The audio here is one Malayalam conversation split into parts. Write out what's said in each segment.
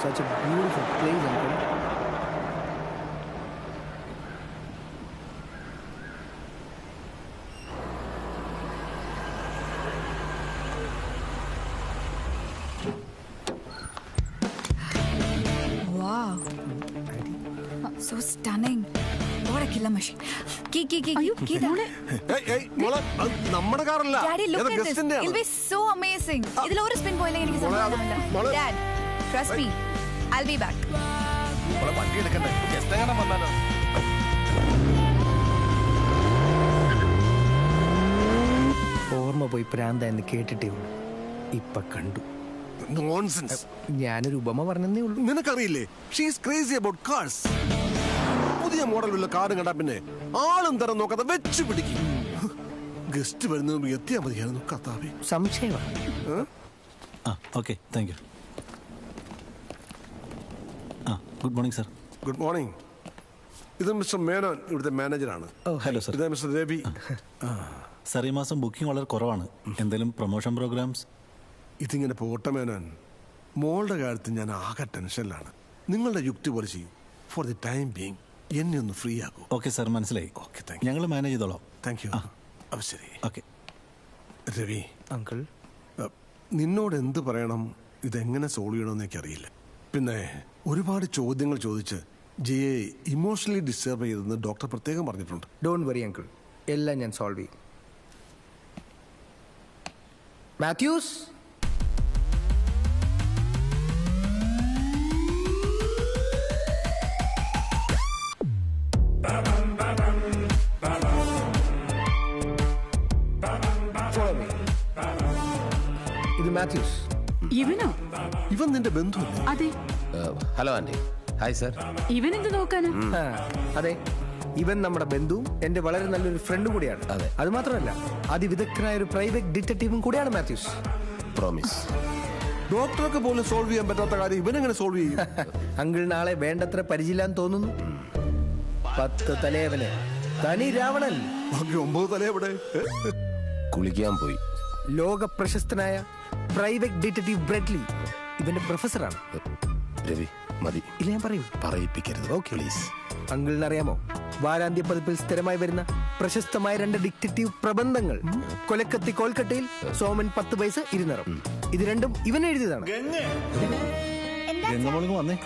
Such a beautiful place, uncle. Wow. So stunning. What a killer machine. Key that. നമ്മുടെ കാറല്ല. Daddy, look at this. It'll be so amazing. ഇതിൽ ഒരു സ്പിൻ പോയില്ലെങ്കിൽ എനിക്ക് സമ്മതമില്ല. Dad, trust me. I'll be back. വണ്ടി എടുക്കണ്ടേ? ജസ്റ്റ് എങ്ങനെ വന്നാലോ? ഓർമ്മ പോയി പ്രാന്ത എന്ന് കേട്ടിട്ടേ ഉള്ളൂ. ഇപ്പൊ കണ്ടു. Nonsense. ഞാനൊരു ഉപമ പറഞ്ഞതേ ഉള്ളൂ. നിനക്കറിയില്ലേ, she is crazy about cars. പുതിയ മോഡലുള്ള കാറ് കണ്ടാ പിന്നെ ആളും തരം നോക്കാതെ വെച്ച് പിടിക്കും. ഗസ്റ്റ് വരുന്നതും എത്തിയാ മതിയായിരുന്നു. കത്താവേ സംശയമാണ്. Okay, thank you. Good morning sir. Good morning. ഇത് മിസ്റ്റർ മേനോൻ, ഇവിടുത്തെ മാനേജറാണ്. Hello sir. ഇത് മിസ്റ്റർ രവി. സർ, ഈ മാസം ബുക്കിംഗ് വളരെ കുറവാണ്. എന്തെങ്കിലും പ്രൊമോഷൻ പ്രോഗ്രാംസ്? ഇതിങ്ങനെ പോട്ടെ മേനോൻ. മോളുടെ കാര്യത്തിൽ ഞാൻ ആകെ ടെൻഷനിലാണ്. നിങ്ങളുടെ യുക്തി പോലെ ചെയ്യും. ഫോർ ദി ടൈം ബീങ് എന്നെ ഒന്ന് ഫ്രീ ആകൂ. ഓക്കെ സർ, മനസ്സിലായി. Okay, thank U. ഞങ്ങൾ മാനേജ് ചെയ്തോളാം. Thank you. അത് ശരി. ഓക്കെ. രവി അങ്കിൾ, നിന്നോട് എന്ത് പറയണം, ഇതെങ്ങനെ സോൾവ് ചെയ്യണമെന്ന് എനിക്കറിയില്ല. പിന്നെ ഒരുപാട് ചോദ്യങ്ങൾ ചോദിച്ച് ജിയെ ഇമോഷണലി ഡിസ്റ്റർബ് ചെയ്തെന്ന് ഡോക്ടർ പ്രത്യേകം പറഞ്ഞിട്ടുണ്ട്. ഡോണ്ട് വറി അങ്കിൾ, എല്ലാം ഞാൻ സോൾവ് ചെയ്യും. മാത്യൂസ്, ഇത് മാത്യൂസ്. ഇവനോ? ഇവൻ നിന്റെ ബന്ധുവല്ലേ? അതെ. Hello aunty. Hi sir. ഇവൻ എന്ത് നോക്കാനാ? അതെ, ഇവൻ നമ്മുടെ ബന്ധുവും എന്റെ വളരെ നല്ലൊരു ഫ്രണ്ടും കൂടിയാണ്. അതെ. അത് മാത്രമല്ല, അതിവിദഗ്ധനായ ഒരു പ്രൈവറ്റ് ഡിറ്റക്റ്റീവും കൂടിയാണ് മാത്യൂസ്. പ്രോമിസ്. ഡോക്ടർക്ക് പോലും സോൾവ് ചെയ്യാൻ പറ്റാത്ത കാര്യം ഇവനെങ്ങനെ സോൾവ് ചെയ്യും? അങ്കിൾ നാളെ വേണ്ടത്ര പരിചയില്ലാന്ന് തോന്നുന്നു. 10 തലയവന് തനി രാവണൻ. ബാക്കി 9 തല എവിടെ? കുളിക്കാൻ പോയി. ലോക പ്രശസ്തനായ പ്രൈവറ്റ് ഡിറ്റക്റ്റീവ് ബ്രെഡ്ലി ഇവന്റെ പ്രൊഫസറാണ്. രവി മതി. ഇല്ല, ഞാൻ പറയും. പറയിപ്പിക്കരുത്. ഓക്കെ. പ്ലീസ്. അങ്കിളിന് അറിയാമോ, വാരാന്ത്യ പതിപ്പിൽ സ്ഥിരമായി വരുന്ന പ്രശസ്തമായ 2 ഡിറ്റക്റ്റീവ് പ്രബന്ധങ്ങൾ? കൊലക്കത്തി കോൽക്കട്ടയിൽ, സോമൻ 10 പൈസ ഇരുന്നറം. ഇത് രണ്ടും ഇവൻ എഴുതിയതാണ്. ഗംഗമോളിങ് വന്നേ,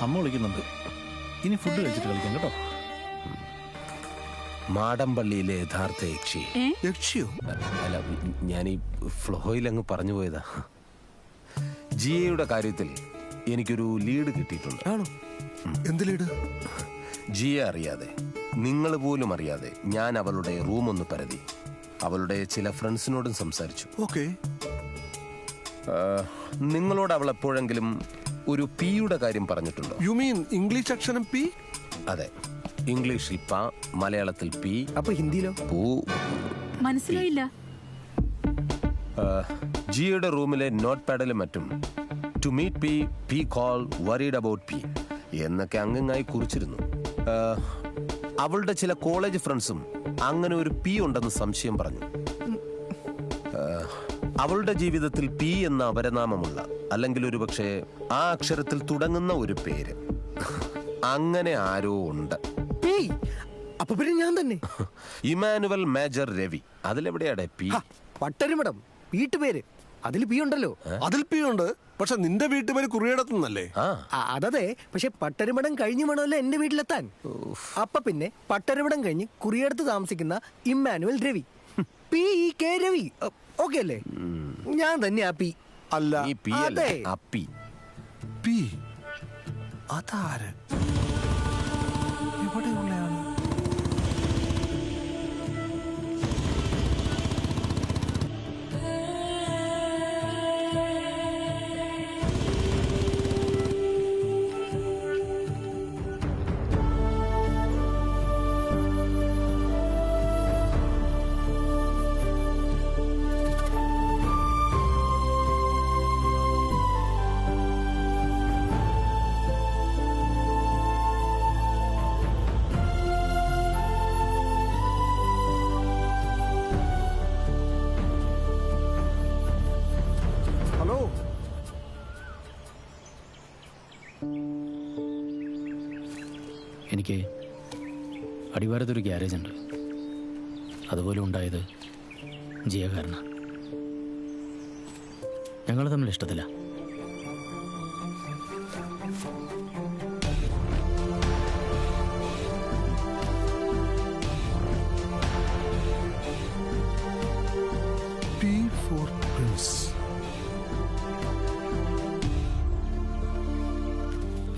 അമ്മ വിളിക്കുന്നുണ്ട്. ഇനി ഫുഡ് കഴിച്ചിട്ട് കളിക്കാം കേട്ടോ. മാടമ്പള്ളിയിലെ യഥാർത്ഥ യക്ഷി. യക്ഷിയോ? അല്ല, ഞാൻ ഈ ഫ്ലോയിൽ അങ്ങ് പറഞ്ഞു പോയതാ. ജിയയുടെ കാര്യത്തിൽ എനിക്കൊരു ലീഡ് കിട്ടിയിട്ടുണ്ട്. ആണോ? എന്ത് ലീഡ്? ജിയെ അറിയാതെ, നിങ്ങൾ പോലും അറിയാതെ ഞാൻ അവളുടെ റൂമൊന്ന് പരതി. അവളുടെ ചില ഫ്രണ്ട്സിനോടും സംസാരിച്ചു. ഓക്കെ. നിങ്ങളോട് അവൾ എപ്പോഴെങ്കിലും ഒരു പിയുടെ കാര്യം പറഞ്ഞിട്ടുണ്ടോ? യു മീൻ ഇംഗ്ലീഷ് അക്ഷരം പി? അതെ, ഇംഗ്ലീഷിൽ പ, മലയാളത്തിൽ പി. അപ്പൊ ഹിന്ദിയിലോ? പൂ. മനസ്സിലായില്ല. ജിയുടെ റൂമിലെ നോട്ട് പാഡിലും മറ്റും to meet P, P call, worried about P എന്നൊക്കെ അംഗങ്ങായി കുറിച്ചിരുന്നു. അവളുടെ ചില കോളേജ് ഫ്രണ്ട്സും അങ്ങനെ ഒരു പി ഉണ്ടെന്ന് സംശയം പറഞ്ഞു. അവളുടെ ജീവിതത്തിൽ പി എന്ന അപരനാമമുള്ള, അല്ലെങ്കിൽ ഒരുപക്ഷെ ആ അക്ഷരത്തിൽ തുടങ്ങുന്ന ഒരു പേര് അങ്ങനെ ആരോ ഉണ്ട്. അപ്പൊ പിന്നെ ഞാൻ തന്നെ. Emmanuel major Ravi. അതിലെവിടെയാടെ പി? പട്ടരുമടം വീട്ടുപേര്, അതിൽ പി ഉണ്ടല്ലോ. അതിൽ പി ഉണ്ട്, പക്ഷെ നിന്റെ വീട്ടുപേര് കുറിയിടത്തുന്നല്ലേ? അതതെ, പക്ഷെ പട്ടരുമടം കഴിഞ്ഞു വേണമല്ലോ എന്റെ വീട്ടിലെത്താൻ. അപ്പൊ പിന്നെ പട്ടരുമടം കഴിഞ്ഞ് കുറിയടത്ത് താമസിക്കുന്ന Emmanuel Ravi, PEK Ravi. Okay അല്ലേ? ഞാൻ തന്നെ ആ പി. അല്ല, ഈ പി അല്ലേ, അപ്പി. പി അതാര്? എവിടെയുള്ളയാണ്? എനിക്ക് അടിവാരത്തൊരു ഗ്യാരേജ് ഉണ്ട്. അതുപോലെ ഉണ്ടായത് ജിയ കാരണം. ഞങ്ങൾ തമ്മിൽ ഇഷ്ടത്തില്ല.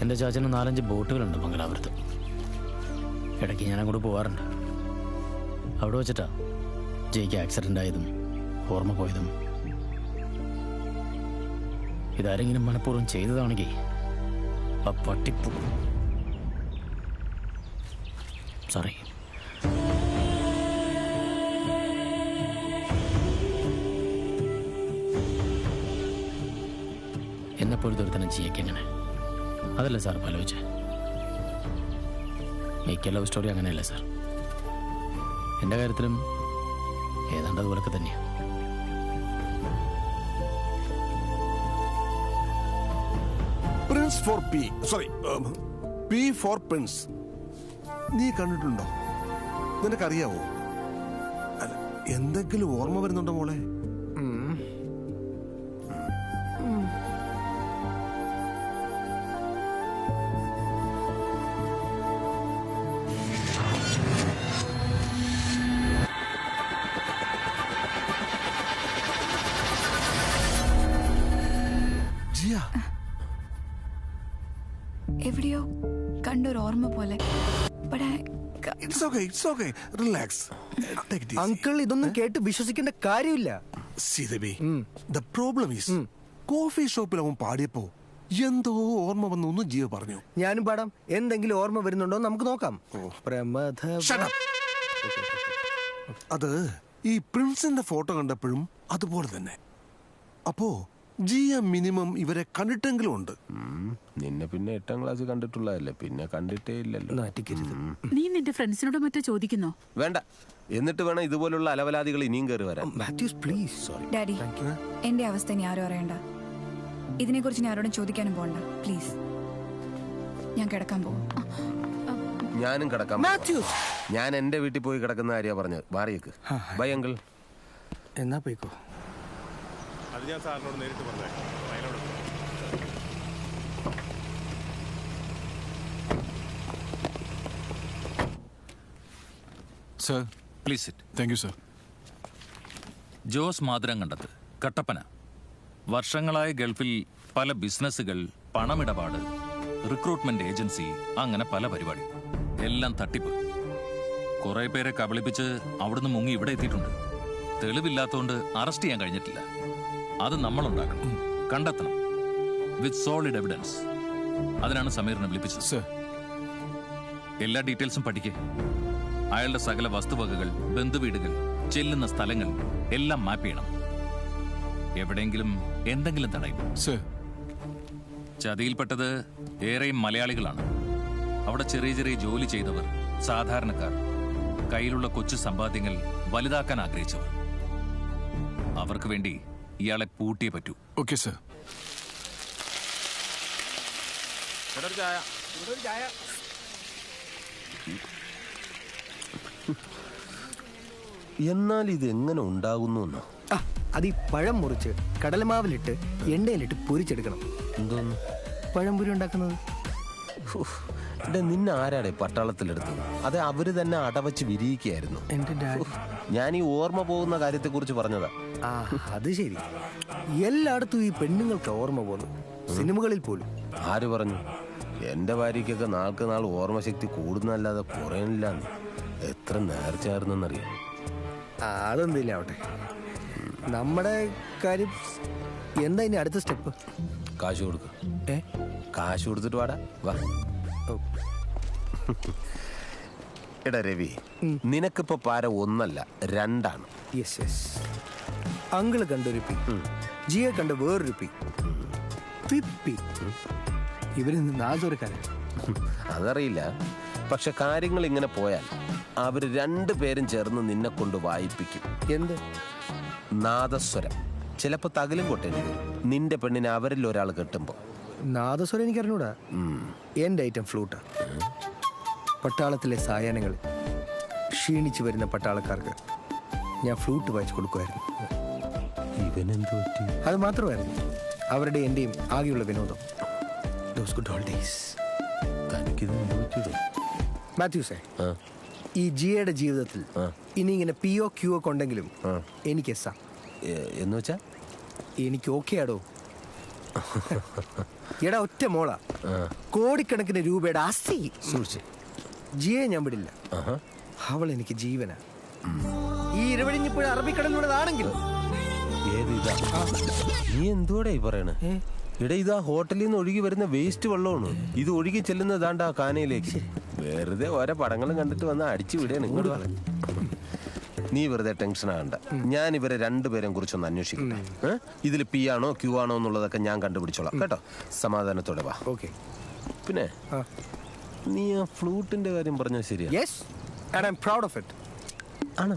എൻ്റെ ചാച്ചന് 4-5 ബോട്ടുകളുണ്ട് മംഗലാപുരത്ത്. ഇടയ്ക്ക് ഞാൻ അങ്ങോട്ട് പോകാറുണ്ട്. അവിടെ വെച്ചിട്ടാ ജയ്ക്ക് ആക്സിഡൻ്റ് ആയതും ഓർമ്മ പോയതും. ഇതാരെങ്കിലും മനഃപൂർവ്വം ചെയ്തതാണെങ്കിൽ ആ പട്ടിപ്പൂ. സോറി. എന്നെപ്പോഴത്തെ തന്നെ ജിയക്ക് എങ്ങനെ? അതല്ലേ സാർ ആലോചിച്ചേ? മിക്ക ലവ് സ്റ്റോറി അങ്ങനെയല്ലേ സാർ? എൻ്റെ കാര്യത്തിലും ഏതാണ്ട് അതുപോലൊക്കെ തന്നെയാണ്. Prince for P, sorry, P for prince. നീ കണ്ടിട്ടുണ്ടോ? നിനക്കറിയാവോ? അല്ല, എന്തെങ്കിലും ഓർമ്മ വരുന്നുണ്ടോ മോളെ? എവിടെയോ കണ്ടൊരു ഓർമ്മ പോലെ. അങ്കിൾ ഇതൊന്നും കേട്ട് വിശ്വസിക്കേണ്ട കാര്യമില്ല. കോഫി ഷോപ്പിൽ അവൻ പാടിയപ്പോ എന്തോ ഓർമ്മ വന്നു ജിയോ പറഞ്ഞു. ഞാനും പാടാം. എന്തെങ്കിലും ഓർമ്മ വരുന്നുണ്ടോ നമുക്ക് നോക്കാം. അത് ഈ പ്രിൻസിന്റെ ഫോട്ടോ കണ്ടപ്പോഴും അതുപോലെ തന്നെ. അപ്പോ ജിയ മിനിമം ഇവരെ കണ്ടിട്ടെങ്കിലും ഉണ്ട്. നിന്നെ പിന്നെ 8ാം ക്ലാസ് കണ്ടിട്ടുള്ളതല്ലേ, പിന്നെ കണ്ടിട്ടേ ഇല്ലല്ലോ. നീ നിന്റെ ഫ്രണ്ട്സിനോട് മറ്റോ ചോദിക്കുന്നോ? വേണ്ട. എന്നിട്ട് വേണം ഇതുപോലുള്ള അലവലാദികൾ ഇനിയും കയറി വരാൻ. ഡാഡി, എന്റെ അവസ്ഥ ഇനി ആരും അറിയണ്ട. ഇതിനെക്കുറിച്ച് ഞാൻ ആരോടും ചോദിക്കാനും പോകണ്ട പ്ലീസ്. ഞാൻ കിടക്കാൻ പോകും. ഞാനും കിടക്കാം. ഞാൻ എന്റെ വീട്ടിൽ പോയി കിടക്കുന്ന കാര്യ പറഞ്ഞത്. മാറിയേക്ക്. Bye uncle. എന്നാ പോയിക്കോ. അത് ഞാൻ സാറിനോട് നേരിട്ട് പറഞ്ഞേ. Sir please sit. Thank you sir. Jose Mathurankandathu, Kattappana. വർഷങ്ങളായി ഗൾഫിൽ പല ബിസിനസ്സുകൾ, പണമിടപാട്, റിക്രൂട്ട്മെന്റ് ഏജൻസി, അങ്ങനെ പല പരിപാടി. എല്ലാം തട്ടിപ്പ്. കുറെ പേരെ കബളിപ്പിച്ച് അവിടുന്ന് മുങ്ങി ഇവിടെ എത്തിയിട്ടുണ്ട്. തെളിവില്ലാത്തതുകൊണ്ട് അറസ്റ്റ് ചെയ്യാൻ കഴിഞ്ഞിട്ടില്ല. അത് നമ്മളുണ്ടാക്കണം, കണ്ടെത്തണം, വിത്ത് സോളിഡ് എവിഡൻസ്. അതിനാണ് സമീറിനെ വിളിപ്പിച്ചത്. സർ, എല്ലാ ഡീറ്റെയിൽസും പഠിക്കേ. അയാളുടെ സകല വസ്തുവകകൾ, ബന്ധുവീടുകൾ, ചെല്ലുന്ന സ്ഥലങ്ങൾ എല്ലാം മാപ്പ് ചെയ്യണം. എവിടെയെങ്കിലും എന്തെങ്കിലും തടയും. സർ, ചതിയിൽപ്പെട്ടത് ഏറെയും മലയാളികളാണ്. അവിടെ ചെറിയ ചെറിയ ജോലി ചെയ്തവർ, സാധാരണക്കാർ, കയ്യിലുള്ള കൊച്ചു സമ്പാദ്യങ്ങൾ വലുതാക്കാൻ ആഗ്രഹിച്ചവർ. അവർക്ക് വേണ്ടി ഇയാളെ പൂട്ടിയേ പറ്റൂ. Okay sir. എന്നാൽ ഇത് എങ്ങനെ ഉണ്ടാകുന്നു? അത് ഈ പഴം മുറിച്ച് കടലമാവിലിട്ട് എണ്ണയിലിട്ട് പൊരിച്ചെടുക്കണം. എന്തോന്ന് പഴംപൊരി ഉണ്ടാക്കുന്നത്? നിന്നെ ആരാടെ പട്ടാളത്തിലെടുത്തത്? അത് അവര് തന്നെ അടവച്ച് വിരിയിക്കുകയായിരുന്നു. എന്റെ ഡാഡി. ഞാൻ ഈ ഓർമ്മ പോകുന്ന കാര്യത്തെ കുറിച്ച് പറഞ്ഞതാ. അത് ശരി. എല്ലായിടത്തും ഈ പെണ്ണുങ്ങൾക്ക് ഓർമ്മ പോകുന്നു, സിനിമകളിൽ പോലും. ആര് പറഞ്ഞു? എന്റെ ഭാര്യക്കൊക്കെ നാൾക്ക് നാൾ ഓർമ്മശക്തി കൂടുന്നല്ലാതെ കുറയണില്ല. എത്ര നേർച്ചയായിരുന്നെന്നറിയാം. അതെന്തില്ല ആവട്ടെ. നമ്മുടെ കാര്യം എന്താ ഇനി അടുത്ത സ്റ്റെപ്പ്? കാശ് കൊടുക്ക. കാശ് കൊടുത്തിട്ട് വാടാ. വാ. എടാ രവി, നിനക്കിപ്പോ പാര 1 അല്ല 2 ആണ്. അങ്കിള് കണ്ടൊരു പി, ജിയെ കണ്ട വേറൊരു പി. ഇവര് നാസോരക്കാരൻ. അതറിയില്ല. പക്ഷെ കാര്യങ്ങൾ ഇങ്ങനെ പോയാൽ അവര് 2 പേരും ചേർന്ന് നിന്നെ കൊണ്ട് വായിപ്പിക്കും. എന്ത്? നാദസ്വരം. ചിലപ്പോ തകിലും കൊട്ടേണ്ടി വരും നിന്റെ പെണ്ണിനെ അവരിൽ ഒരാൾ കെട്ടുമ്പോ. നാദസ്വരം എനിക്ക് അറിഞ്ഞൂടാ. എൻ്റെ ഐറ്റം ഫ്ലൂട്ടാ. പട്ടാളത്തിലെ സായാഹ്നങ്ങൾ ക്ഷീണിച്ചു വരുന്ന പട്ടാളക്കാർക്ക് ഞാൻ ഫ്ലൂട്ട് വായിച്ചു കൊടുക്കുമായിരുന്നു. അത് മാത്രമായിരുന്നു അവരുടെ എൻ്റെയും ആകെയുള്ള വിനോദം. Those good old days. മാത്യൂസേ, ഈ ജിയുടെ ജീവിതത്തിൽ ഇനി ഇങ്ങനെ PO QO ഒക്കെ ഉണ്ടെങ്കിലും എനിക്ക് എസ്സാ. എന്ന് വെച്ചാ എനിക്ക് ഓക്കെ ആടോ. എടാ ഒറ്റ മോളാ, കോടിക്കണക്കിന് രൂപയുടെ ആസ്തി. സൂക്ഷിച്ച്, ജിയെ ഞാൻ വിടില്ല. അവൾ എനിക്ക് ജീവനാ. ഈ ഇരവഴിഞ്ഞിപ്പോഴ അറബിക്കടലിലുള്ളതാണെങ്കിലും. നീ എന്തോടെ പറയണേ? ഇവിടെ ഇതാ ഹോട്ടലിൽ നിന്ന് ഒഴുകി വരുന്ന വേസ്റ്റ് വെള്ളമാണ്. ഇത് ഒഴുകി ചെല്ലുന്നതാണ്ട് ആ കാനയിലേക്ക്. വെറുതെ ഓരോ പടങ്ങളും കണ്ടിട്ട് വന്ന് അടിച്ചു വിടുകയാണ്. ഇങ്ങോട്ട് പറ. നീ വെറുതെ ടെൻഷൻ ആകണ്ട. ഞാൻ ഇവരെ രണ്ടുപേരെയും കുറിച്ചൊന്ന് അന്വേഷിക്കട്ടെ. ഇതിൽ P ആണോ Q ആണോ എന്നുള്ളതൊക്കെ ഞാൻ കണ്ടുപിടിച്ചോളാം കേട്ടോ. സമാധാനത്തോടെ വാ. ഓക്കെ. പിന്നെ നീ ആ ഫ്ലൂട്ടിന്റെ കാര്യം പറഞ്ഞാൽ ശരിയാ? Yes, and I'm proud of it. ആണോ?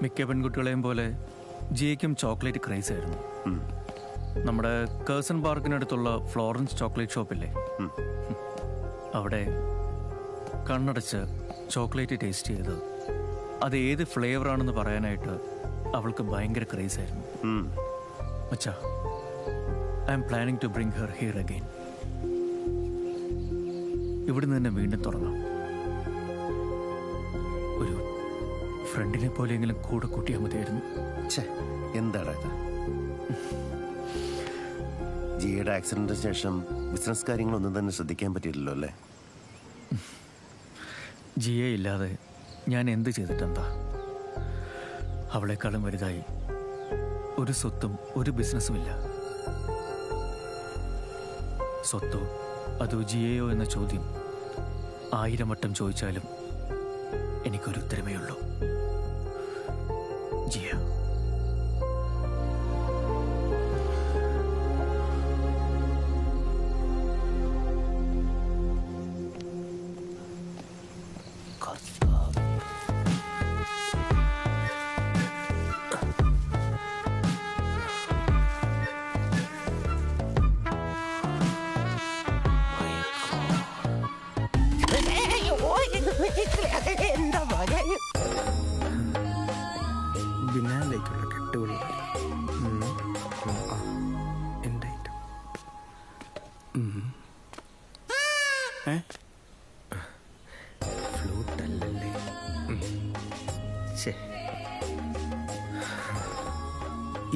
മിക്ക പെൺകുട്ടികളെയും പോലെ ജിയയ്ക്കും ചോക്ലേറ്റ് ക്രേസ് ആയിരുന്നു. നമ്മുടെ കേഴ്സൺ പാർക്കിനടുത്തുള്ള ഫ്ലോറൻസ് ചോക്ലേറ്റ് ഷോപ്പില്ലേ, അവിടെ കണ്ണടച്ച് ചോക്ലേറ്റ് ടേസ്റ്റ് ചെയ്ത് അത് ഏത് ഫ്ലേവറാണെന്ന് പറയാനായിട്ട് അവൾക്ക് ഭയങ്കര ക്രേസ് ആയിരുന്നു. മച്ചാ, I am planning to bring her here again. ഇവിടുന്ന് തന്നെ വീണ്ടും തുടങ്ങാം. ഒരു ഫ്രണ്ടിനെ പോലെയെങ്കിലും കൂടെ കൂട്ടിയാൽ മതിയായിരുന്നു. എന്താടാ ഇത്? ജിയുടെ ആക്സിഡന്റിന് ശേഷം ബിസിനസ് കാര്യങ്ങളൊന്നും തന്നെ ശ്രദ്ധിക്കാൻ പറ്റിയില്ലല്ലോ അല്ലേ? ജിയെ ഇല്ലാതെ ഞാൻ എന്ത് ചെയ്തിട്ടെന്താ? അവളെക്കാളും വലുതായി ഒരു സ്വത്തും ഒരു ബിസിനസ്സും ഇല്ല. സ്വത്തോ അതോ ജിയയോ എന്ന ചോദ്യം 1000 വട്ടം ചോദിച്ചാലും എനിക്കൊരു ഉത്തരമേ ഉള്ളൂ. ജിയ. ബിനാലേക്കുള്ള കെട്ടുകൾ എൻ്റെ ഐറ്റം. ഫ്ലൂട്ടല്ലേ?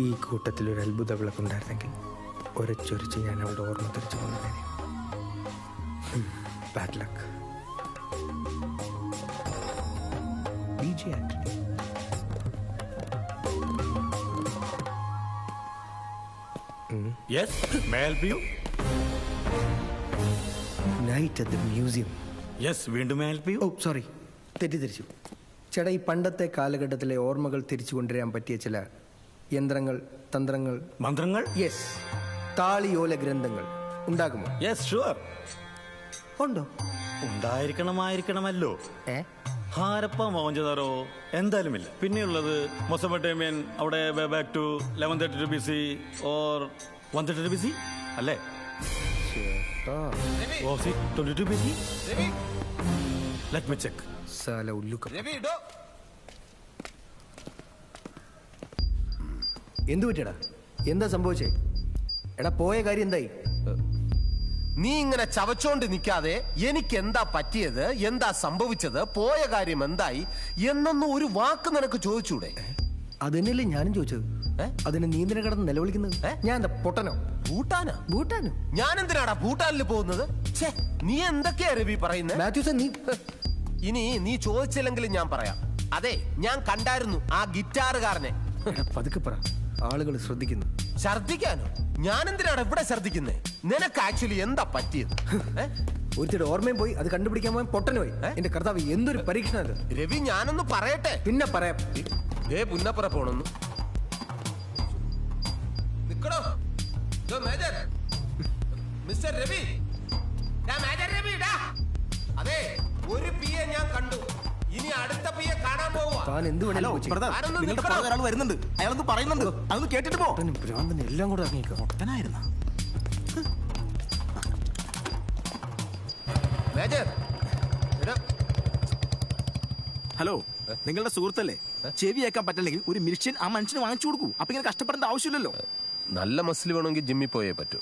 ഈ കൂട്ടത്തിലൊരു അത്ഭുത വിളക്കുണ്ടായിരുന്നെങ്കിൽ ഒരച്ചൊരിച്ച് ഞാൻ അവളുടെ ഓർമ്മ തിരിച്ചു കൊണ്ടുവന്നേനെ. Bad luck. DJ Anthony. Yes, may I help you? Night at the museum. Yes, വീണ്ടും may I help you? ഓ സോറി, തെറ്റിദ്ധരിച്ചു. ചേട്ടാ, ഈ പണ്ടത്തെ കാലഘട്ടത്തിലെ ഓർമ്മകൾ തിരിച്ചു കൊണ്ടുവരാൻ പറ്റിയ ചില യന്ത്രങ്ങൾ, തന്ത്രങ്ങൾ, മന്ത്രങ്ങൾ? യെസ്, താളിയോല ഗ്രന്ഥങ്ങൾ ഉണ്ടാകുമോ? Yes, sure. ഉണ്ടോ? ഉണ്ടായിരിക്കണമല്ലോ. ഹാരപ്പ മോഹൻജദാരോ എന്തായാലും ഇല്ല. പിന്നെയുള്ളത് മൊസമട്ടേമിയൻ, അവിടെ back to 1132 BC or 132 BC അല്ലേ? 22 BC? Let me check. സാല ഉല്ലുക്കം. എന്തു പറ്റിയടാ? എന്താ സംഭവിച്ചേ? എടാ, പോയ കാര്യം എന്തായി? നീ ഇങ്ങനെ ചവച്ചോണ്ട് നിൽക്കാതെ എനിക്ക് എന്താ പറ്റിയത്, എന്താ സംഭവിച്ചത്, പോയ കാര്യം എന്തായി എന്നൊന്നും ഒരു വാക്ക് നിനക്ക് ചോദിച്ചൂടെ? അതന്നെയല്ലേ ഞാനും ചോദിച്ചത്. അതിന് നീന്തിനെ കിടന്ന് നിലവിളിക്കുന്നത് ഞാൻ എന്താ പൊട്ടനോ? ഭൂട്ടാനോ? ഞാൻ എന്തിനാടാ ഭൂട്ടാനിൽ പോകുന്നത്? നീ എന്തൊക്കെയാ രവി പറയുന്നത്? മാത്യൂസ്, ഇനി നീ ചോദിച്ചില്ലെങ്കിലും ഞാൻ പറയാം. അതെ, ഞാൻ കണ്ടായിരുന്നു ആ ഗിറ്റാറുകാരനെ. പതുക്കെ പറ, ആളുകൾ ശ്രദ്ധിക്കുന്നു. ഛർദിക്കാനോ? ഞാൻ എന്തിനാണ് ഇവിടെ ഛർദിക്കുന്നേ? നിനക്ക് ആക്ച്വലി എന്താ പറ്റിയത്? ഒരുത്തിയുടെ ഓർമ്മയും പോയി, അത് കണ്ടുപിടിക്കാൻ പോയി പൊട്ടന് പോയി. എന്റെ കർത്താവ്, എന്തൊരു പരീക്ഷണം അത്! രവി, ഞാനൊന്ന് പറയട്ടെ. പിന്നെ പറയാം. പുന്നപ്പുറ പോണെന്ന് നിക്കടോ. Major, mister Ravi, major Ravi, അതെ ഒരു പിയെ ഞാൻ കണ്ടു. ഇനി അടുത്ത പിയെ കാണാൻ പോവുക. താൻ എന്ത് ഒരാൾ വരുന്നുണ്ട്, അയാളൊന്ന് പറയുന്നുണ്ട്, അതൊന്ന് കേട്ടിട്ട് പോ. ഭ്രാന്തന് എല്ലാം കൂടെ ഇറങ്ങിക്കോ. ഒട്ടനായിരുന്ന മേജർ, ഹലോ, നിങ്ങളുടെ സുഹൃത്തല്ലേ? ചെവി കേൾക്കാൻ പറ്റില്ലെങ്കിൽ ഒരു മിഷ്യൻ ആ മനുഷ്യന് വാങ്ങിച്ചു കൊടുക്കൂ. അപ്പൊ ഇങ്ങനെ കഷ്ടപ്പെടേണ്ട ആവശ്യമില്ലല്ലോ. നല്ല മസിൽ വേണമെങ്കിൽ ജിമ്മിൽ പോയേ പറ്റൂ.